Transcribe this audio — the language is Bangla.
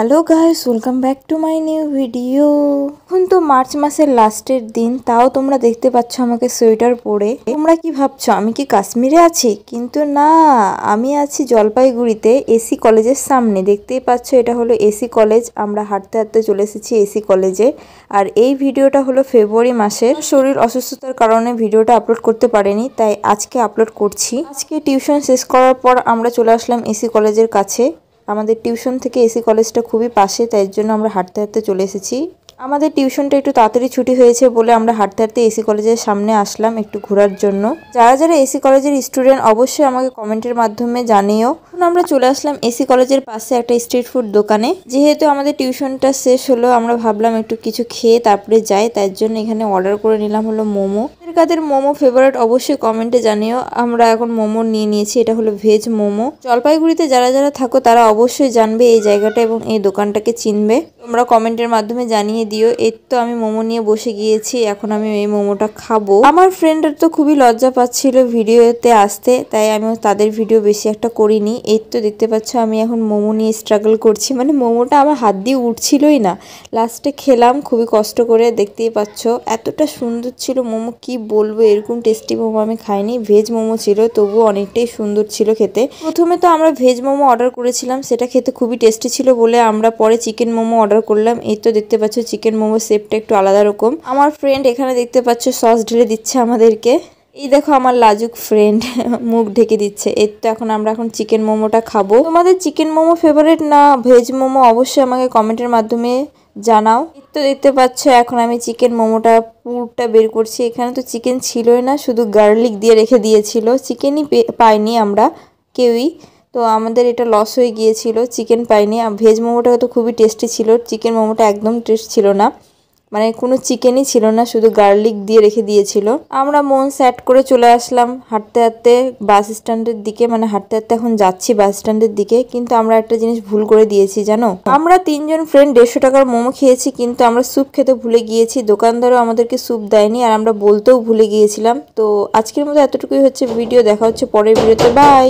Hello guys, welcome back to my new video. এখন তো মার্চ মাসের লাস্টের দিন, তাও তোমরা দেখতে পাচ্ছ আমাকে সোয়েটার পরে। তোমরা কি ভাবছো আমি কি কাশ্মীরে আছি? কিন্তু না, আমি আছি জলপাইগুড়িতে এসি কলেজের সামনে। দেখতেই পাচ্ছ এটা হলো এসি কলেজ। আমরা হাঁটতে হাঁটতে চলে এসেছি এসি কলেজে। আর এই ভিডিওটা হলো ফেব্রুয়ারি মাসের। শরীর অসুস্থতার কারণে ভিডিওটা আপলোড করতে পারিনি, তাই আজকে আপলোড করছি। আজকে টিউশন শেষ করার পর আমরা চলে আসলাম এসি কলেজের কাছে। আমাদের টিউশন থেকে এসি কলেজটা খুবই পাশে, তাই জন্য আমরা হাঁটতে হাঁটতে চলে এসেছি। আমাদের টিউশনটা একটু তাড়াতাড়ি ছুটি হয়েছে বলে আমরা হাঁটতে হাঁটতে এসি কলেজের সামনে আসলাম একটু ঘোরার জন্য। যারা যারা এসি কলেজের স্টুডেন্ট অবশ্যই আমাকে কমেন্টের মাধ্যমে জানিও। এখন আমরা চলে আসলাম এসি কলেজের পাশে একটা স্ট্রিট ফুড দোকানে। যেহেতু আমাদের টিউশনটা শেষ হলো, আমরা ভাবলাম একটু কিছু খেয়ে তারপরে যাই, তাই জন্য এখানে অর্ডার করে নিলাম হলো মোমো। কাদের মোমো ফেভারিট অবশ্যই কমেন্টে জানিও। আমরা এখন মোমো নিয়ে নিয়েছি, এটা হলো ভেজ মোমো। জলপাইগুড়িতে যারা যারা থাকো তারা অবশ্যই জানবে এই জায়গাটা এবং এই দোকানটাকে চিনবে। তোমরা কমেন্টের মাধ্যমে জানিয়ে দিও। এই তো আমি মোমো নিয়ে বসে গিয়েছি, এখন আমি এই মোমোটা খাবো। আমার ফ্রেন্ডের তো খুবই লজ্জা পাচ্ছিল ভিডিওতে আসতে, তাই আমি তাদের ভিডিও বেশি একটা করিনি। এই তো দেখতে পাচ্ছ আমি এখন মোমো নিয়ে স্ট্রাগল করছি, মানে মোমোটা আমার হাত দিয়ে উঠছিলই না। লাস্টে খেলাম খুবই কষ্ট করে, দেখতেই পাচ্ছ এতটা সুন্দর ছিল মোমো, কি বলবো, এরকম টেস্টি মোমো আমি খাইনি। ভেজ মোমো ছিল, তবুও অনেকটাই সুন্দর ছিল খেতে। প্রথমে তো আমরা ভেজ মোমো অর্ডার করেছিলাম, সেটা খেতে খুবই টেস্টি ছিল বলে আমরা পরে চিকেন মোমো অর্ডার করলাম। এই তো দেখতে পাচ্ছ চিকেন মোমো শেপটা একটু আলাদা রকম। আমার ফ্রেন্ড এখানে দেখতে পাচ্ছ সস ঢেলে দিচ্ছে আমাদেরকে। এই দেখো আমার লাজুক ফ্রেন্ড মুখ ঢেকে দিচ্ছে। এই তো আমরা এখন চিকেন মোমোটা খাবো। তোমাদের চিকেন মোমো ফেভারিট না ভেজ মোমো অবশ্যই আমাকে কমেন্টের মাধ্যমে জানাও। এই তো দেখতে পাচ্ছ এখন আমি চিকেন মোমোটা পুরটা বের করছি। এখানে তো চিকেন ছিলই না, শুধু গার্লিক দিয়ে রেখে দিয়েছিল। চিকেনই পাইনি আমরা কেউই, তো আমাদের এটা লস হয়ে গিয়েছিল, চিকেন পাইনি। ভেজ মোমোটা তো খুবই টেস্টি ছিল, চিকেন মোমোটা একদম টেস্ট ছিল না, মানে কোনো চিকেনই ছিল না, শুধু গার্লিক দিয়ে রেখে দিয়েছিল। আমরা মন স্যাট করে চলে আসলাম হাঁটতে হাঁটতে বাস স্ট্যান্ডের দিকে, মানে হাঁটতে হাঁটতে এখন যাচ্ছি বাস স্ট্যান্ডের দিকে। কিন্তু আমরা একটা জিনিস ভুল করে দিয়েছি জানো, আমরা 3জন ফ্রেন্ড 150 টাকার মোমো খেয়েছি, কিন্তু আমরা স্যুপ খেতে ভুলে গিয়েছি। দোকানদারও আমাদেরকে স্যুপ দেয়নি, আর আমরা বলতেও ভুলে গিয়েছিলাম। তো আজকের মতো এতটুকুই হচ্ছে ভিডিও, দেখা হচ্ছে পরের ভিডিওতে, বাই।